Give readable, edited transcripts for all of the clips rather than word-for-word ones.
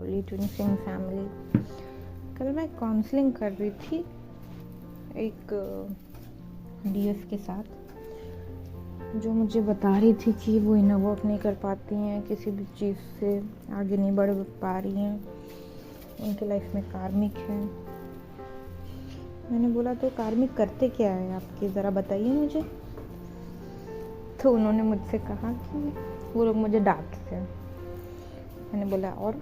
Twin Singh family. कल मैं counselling कर रही थी एक डीएफ के साथ, जो मुझे बता रही थी कि वो इनर वर्क नहीं कर पाती हैं, किसी भी चीज़ से आगे नहीं बढ़ पा रही हैं, उनके लाइफ में कार्मिक है। मैंने बोला तो कार्मिक करते क्या है आपके, ज़रा बताइए मुझे। तो उन्होंने मुझसे कहा कि वो लोग मुझे डांटते हैं। मैंने बोला और?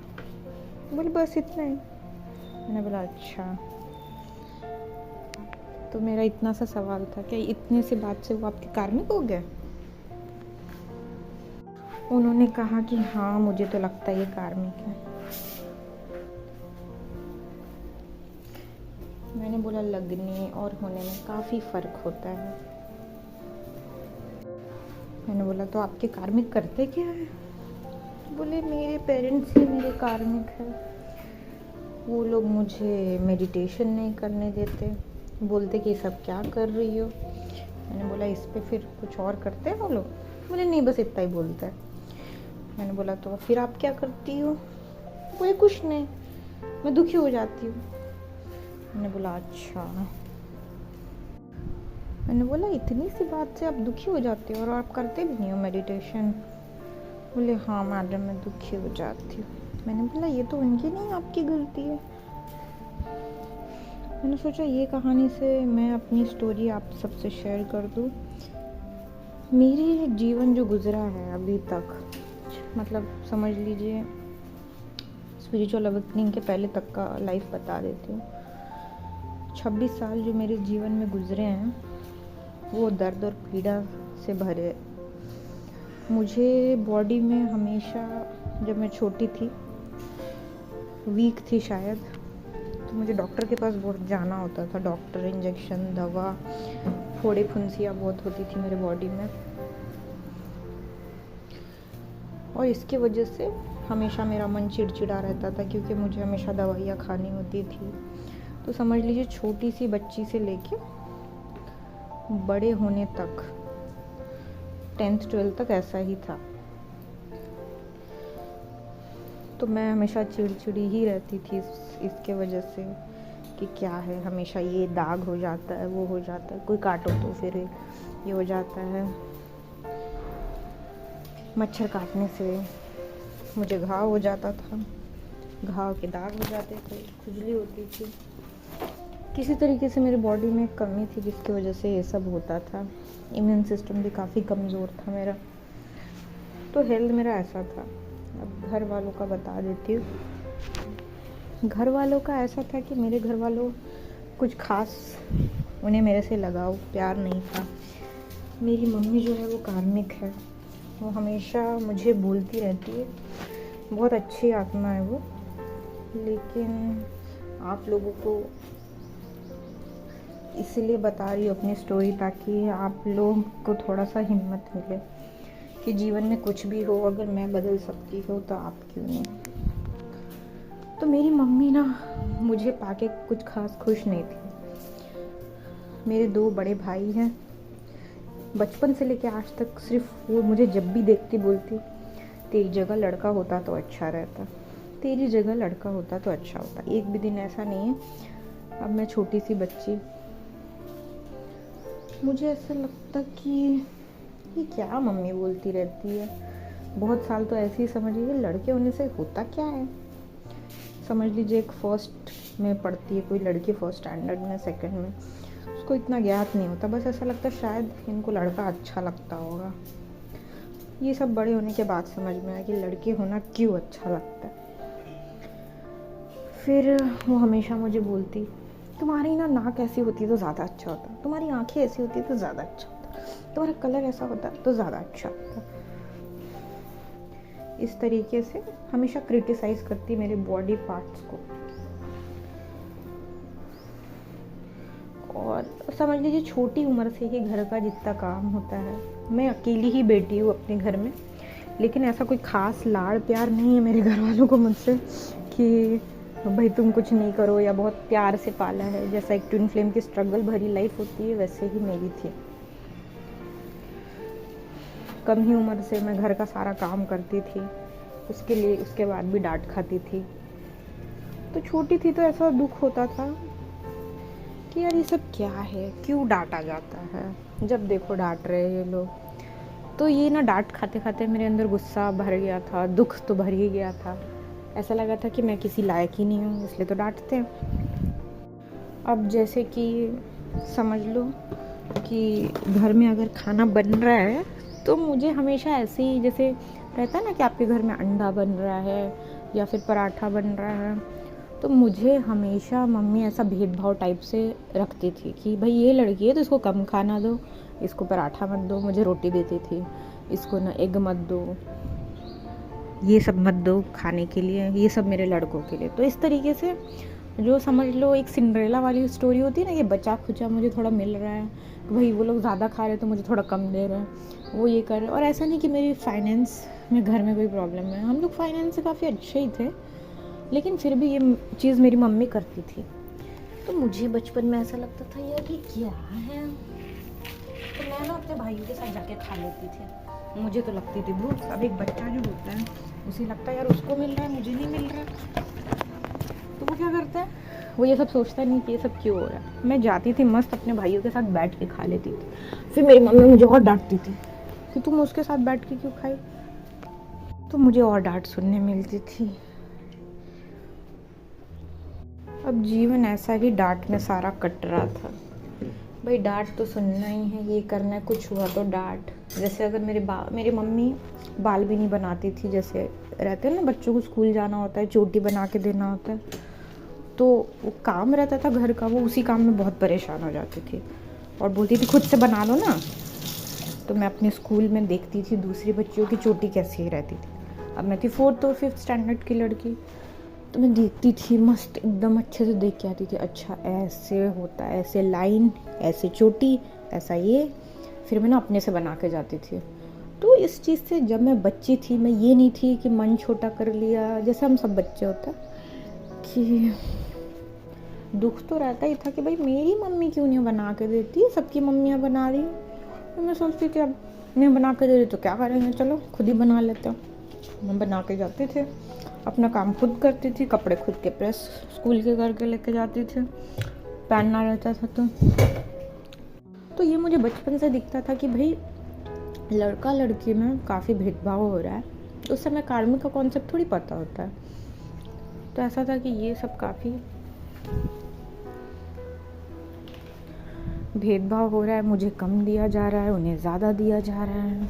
बोले बस इतना ही। मैंने बोला अच्छा। तो मेरा इतना सा सवाल था, क्या इतने से बात से वो आपके कार्मिक हो गए? उन्होंने कहा कि हाँ मुझे तो लगता है ये कार्मिक है। मैंने बोला लगने और होने में काफ़ी फ़र्क होता है। मैंने बोला तो आपके कार्मिक करते क्या है? बोले मेरे पेरेंट्स ही मेरे कार्मिक है, वो लोग मुझे मेडिटेशन नहीं करने देते, बोलते कि सब क्या कर रही हो। मैंने बोला इस पे फिर कुछ और करते हैं वो लोग? बोले नहीं बस इतना ही बोलता है। मैंने बोला तो फिर आप क्या करती हो? बोले कुछ नहीं, मैं दुखी हो जाती हूँ। मैंने बोला अच्छा। मैंने बोला इतनी सी बात से आप दुखी हो जाते हो और आप करते भी नहीं हो मेडिटेशन? बोले हाँ मैडम मैं दुखी हो जाती हूँ। मैंने बोला ये तो उनकी नहीं आपकी गलती है। मैंने सोचा ये कहानी से मैं अपनी स्टोरी आप सबसे शेयर कर दूँ। मेरी जीवन जो गुजरा है अभी तक, मतलब समझ लीजिए स्पिरिचुअल अवेकनिंग के पहले तक का लाइफ बता देती हूँ। 26 साल जो मेरे जीवन में गुजरे हैं वो दर्द और पीड़ा से भरे। मुझे बॉडी में हमेशा, जब मैं छोटी थी, वीक थी शायद, तो मुझे डॉक्टर के पास बहुत जाना होता था। डॉक्टर, इंजेक्शन, दवा, फोड़े फुंसियाँ बहुत होती थी मेरे बॉडी में, और इसकी वजह से हमेशा मेरा मन चिड़चिड़ा रहता था क्योंकि मुझे हमेशा दवाइयाँ खानी होती थी। तो समझ लीजिए छोटी सी बच्ची से लेके बड़े होने तक 10th 12th तक ऐसा ही था। तो मैं हमेशा चिड़चिड़ी ही रहती थी इसके वजह से कि क्या है, हमेशा ये दाग हो जाता है, वो हो जाता है, कोई काटो तो फिर ये हो जाता है। मच्छर काटने से मुझे घाव हो जाता था, घाव के दाग हो जाते थे, खुजली होती थी। किसी तरीके से मेरी बॉडी में कमी थी जिसकी वजह से ये सब होता था। इम्यून सिस्टम भी काफ़ी कमज़ोर था मेरा, तो हेल्थ मेरा ऐसा था। अब घर वालों का बता देती हूँ। घर वालों का ऐसा था कि मेरे घर वालों कुछ खास, उन्हें मेरे से लगाव प्यार नहीं था। मेरी मम्मी जो है वो कार्मिक है, वो हमेशा मुझे बोलती रहती है, बहुत अच्छी आत्मा है वो, लेकिन आप लोगों को इसलिए बता रही हूँ अपनी स्टोरी ताकि आप लोग को थोड़ा सा हिम्मत मिले कि जीवन में कुछ भी हो, अगर मैं बदल सकती हूँ तो आप क्यों नहीं। तो मेरी मम्मी ना मुझे पाके कुछ खास खुश नहीं थी। मेरे 2 बड़े भाई हैं, बचपन से लेके आज तक सिर्फ वो मुझे जब भी देखती बोलती तेरी जगह लड़का होता तो अच्छा रहता, तेरी जगह लड़का होता तो अच्छा होता। एक भी दिन ऐसा नहीं है। अब मैं छोटी सी बच्ची, मुझे ऐसा लगता कि ये क्या मम्मी बोलती रहती है। बहुत साल तो ऐसे ही समझ लीजिए लड़के होने से होता क्या है। समझ लीजिए एक फर्स्ट में पढ़ती है कोई लड़की, फर्स्ट स्टैंडर्ड में, सेकंड में, उसको इतना ज्ञात नहीं होता, बस ऐसा लगता है शायद इनको लड़का अच्छा लगता होगा। ये सब बड़े होने के बाद समझ में आया कि लड़के होना क्यों अच्छा लगता है। फिर वो हमेशा मुझे बोलती तुम्हारी ना नाक ऐसी होती तो ज़्यादा अच्छा होता, तुम्हारी आंखें ऐसी होती तो ज़्यादा अच्छा होता, तुम्हारा कलर ऐसा होता तो ज़्यादा अच्छा होता। इस तरीके से हमेशा क्रिटिसाइज़ करती मेरे बॉडी पार्ट्स को। और समझ लीजिए छोटी उम्र से ही घर का जितना काम होता है, मैं अकेली ही बेटी हूँ अपने घर में, लेकिन ऐसा कोई ख़ास लाड़ प्यार नहीं है मेरे घर वालों को मुझसे कि भाई तुम कुछ नहीं करो, या बहुत प्यार से पाला है। जैसा एक ट्विन फ्लेम की स्ट्रगल भरी लाइफ होती है वैसे ही मेरी थी। कम ही उम्र से मैं घर का सारा काम करती थी, उसके बाद भी डांट खाती थी। तो छोटी थी तो ऐसा दुख होता था कि यार ये सब क्या है, क्यों डांटा जाता है, जब देखो डांट रहे हैं ये लोग। तो ये ना डांट खाते खाते मेरे अंदर गुस्सा भर गया था, दुख तो भर ही गया था। ऐसा लगा था कि मैं किसी लायक ही नहीं हूँ, इसलिए तो डांटते हैं। अब जैसे कि समझ लो कि घर में अगर खाना बन रहा है तो मुझे हमेशा ऐसे ही, जैसे रहता है ना कि आपके घर में अंडा बन रहा है या फिर पराठा बन रहा है, तो मुझे हमेशा मम्मी ऐसा भेदभाव टाइप से रखती थी कि भाई ये लड़की है तो इसको कम खाना दो, इसको पराठा मत दो। मुझे रोटी देती थी, इसको ना एग मत दो, ये सब मत दो खाने के लिए, ये सब मेरे लड़कों के लिए। तो इस तरीके से जो समझ लो एक सिंड्रेला वाली स्टोरी होती है ना, ये बचा खुचा मुझे थोड़ा मिल रहा है, भाई वो लोग ज़्यादा खा रहे तो मुझे थोड़ा कम दे रहे हैं, वो ये कर रहे। और ऐसा नहीं कि मेरी फाइनेंस में घर में कोई प्रॉब्लम है, हम लोग फाइनेंस से काफ़ी अच्छे ही थे, लेकिन फिर भी ये चीज़ मेरी मम्मी करती थी। तो मुझे बचपन में ऐसा लगता था यार ये क्या है, तो मैं ना अपने भाइयों के साथ जाके खा लेती थी। मुझे तो लगती थी भूख। अब एक बच्चा जो होता है उसे लगता है यार उसको मिल रहा है मुझे नहीं मिल रहा, तो वो क्या करता है, वो ये सब सोचता नहीं कि ये सब क्यों हो रहा है। मैं जाती थी मस्त अपने भाइयों के साथ बैठ के खा लेती थी। फिर मेरी मम्मी मुझे और डांटती थी कि तुम उसके साथ बैठ के क्यों खाई, तो मुझे और डांट सुनने मिलती थी। अब जीवन ऐसा ही डांट में सारा कट रहा था। भाई डांट तो सुनना ही है, ये करना है, कुछ हुआ तो डांट। जैसे अगर मेरी मम्मी बाल भी नहीं बनाती थी, जैसे रहते हैं ना बच्चों को स्कूल जाना होता है, चोटी बना के देना होता है, तो वो काम रहता था घर का, वो उसी काम में बहुत परेशान हो जाती थी और बोलती थी खुद से बना लो ना। तो मैं अपने स्कूल में देखती थी दूसरी बच्चियों की चोटी कैसी रहती थी। अब मैं थी 4th और 5th स्टैंडर्ड की लड़की, तो मैं देखती थी मस्त एकदम अच्छे से देख के आती थी, अच्छा ऐसे होता है, ऐसे लाइन, ऐसे चोटी, ऐसा ये। फिर मैं ना अपने से बना के जाती थी। तो इस चीज़ से जब मैं बच्ची थी, मैं ये नहीं थी कि मन छोटा कर लिया जैसे हम सब बच्चे होते हैं, कि दुख तो रहता ही था कि भाई मेरी मम्मी क्यों नहीं बना के देती, सबकी मम्मियाँ बना रही। तो मैं सोचती थी अब नहीं बना के दे रही तो क्या करेंगे, चलो खुद ही बना लेते हैं। हम बना के जाते थे, अपना काम खुद करती थी, कपड़े खुद के प्रेस स्कूल के करके लेके जाती थी, पहनना रहता था। तो ये मुझे बचपन से दिखता था कि भाई लड़का लड़की में काफ़ी भेदभाव हो रहा है। उस समय कार्मिक का कॉन्सेप्ट थोड़ी पता होता है, तो ऐसा था कि ये सब काफ़ी भेदभाव हो रहा है, मुझे कम दिया जा रहा है, उन्हें ज़्यादा दिया जा रहा है।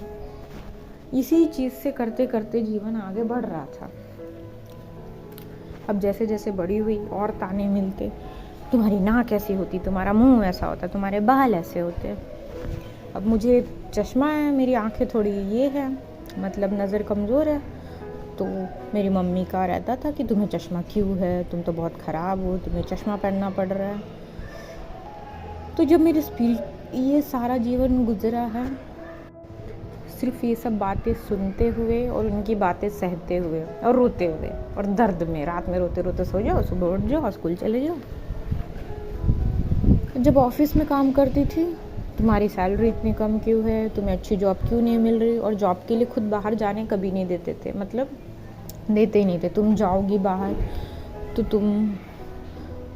इसी चीज़ से करते करते जीवन आगे बढ़ रहा था। अब जैसे जैसे बड़ी हुई और ताने मिलते, तुम्हारी नाक ऐसी होती, तुम्हारा मुंह ऐसा होता, तुम्हारे बाल ऐसे होते। अब मुझे चश्मा है, मेरी आंखें थोड़ी ये है, मतलब नज़र कमज़ोर है, तो मेरी मम्मी का रहता था कि तुम्हें चश्मा क्यों है, तुम तो बहुत ख़राब हो, तुम्हें चश्मा पहनना पड़ रहा है। तो जब मेरे ये सारा जीवन गुजरा है सिर्फ ये सब बातें सुनते हुए और उनकी बातें सहते हुए और रोते हुए और दर्द में, रात में रोते रोते सो जाओ, सुबह उठ जाओ, स्कूल चले जाओ। जब ऑफिस में काम करती थी, तुम्हारी सैलरी इतनी कम क्यों है, तुम्हें अच्छी जॉब क्यों नहीं मिल रही, और जॉब के लिए खुद बाहर जाने कभी नहीं देते थे, मतलब देते ही नहीं थे। तुम जाओगी बाहर तो तुम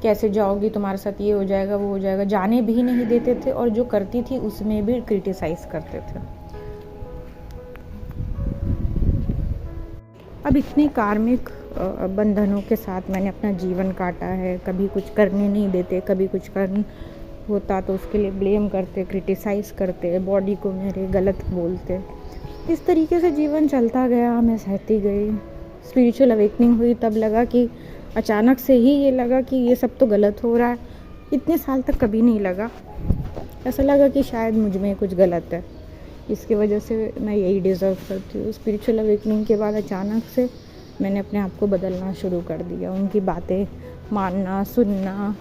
कैसे जाओगी, तुम्हारे साथ ये हो जाएगा वो हो जाएगा, जाने भी नहीं देते थे, और जो करती थी उसमें भी क्रिटिसाइज़ करते थे। अब इतनी कार्मिक बंधनों के साथ मैंने अपना जीवन काटा है, कभी कुछ करने नहीं देते, कभी कुछ करना होता तो उसके लिए ब्लेम करते, क्रिटिसाइज़ करते, बॉडी को मेरे गलत बोलते। इस तरीके से जीवन चलता गया, मैं सहती गई। स्पिरिचुअल अवेकनिंग हुई तब लगा कि अचानक से ही ये लगा कि ये सब तो गलत हो रहा है। इतने साल तक कभी नहीं लगा, ऐसा लगा कि शायद मुझ में कुछ गलत है, इसकी वजह से मैं यही डिज़र्व करती हूँ। स्पिरिचुअल अवेकनिंग के बाद अचानक से मैंने अपने आप को बदलना शुरू कर दिया, उनकी बातें मानना, सुनना,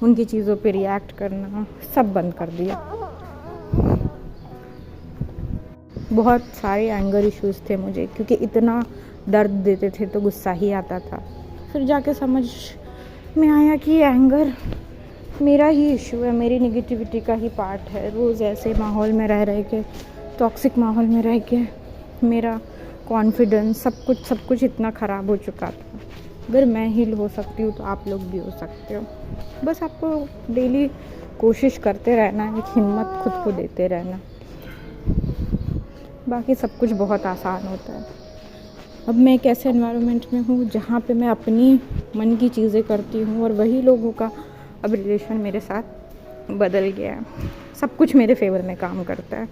उनकी चीज़ों पे रिएक्ट करना सब बंद कर दिया। बहुत सारे एंगर इश्यूज़ थे मुझे, क्योंकि इतना दर्द देते थे तो गुस्सा ही आता था। फिर जाके समझ में आया कि एंगर मेरा ही इशू है, मेरी नेगेटिविटी का ही पार्ट है। रोज़ ऐसे माहौल में रह के, टॉक्सिक माहौल में रह के मेरा कॉन्फिडेंस सब कुछ इतना ख़राब हो चुका था अगर मैं हील हो सकती हूँ तो आप लोग भी हो सकते हो। बस आपको डेली कोशिश करते रहना है, एक हिम्मत खुद को देते रहना, बाकी सब कुछ बहुत आसान होता है। अब मैं एक ऐसे एनवायरनमेंट में हूँ जहाँ पे मैं अपनी मन की चीज़ें करती हूँ और वही लोगों का अब रिलेशन मेरे साथ बदल गया है। सब कुछ मेरे फेवर में काम करता है।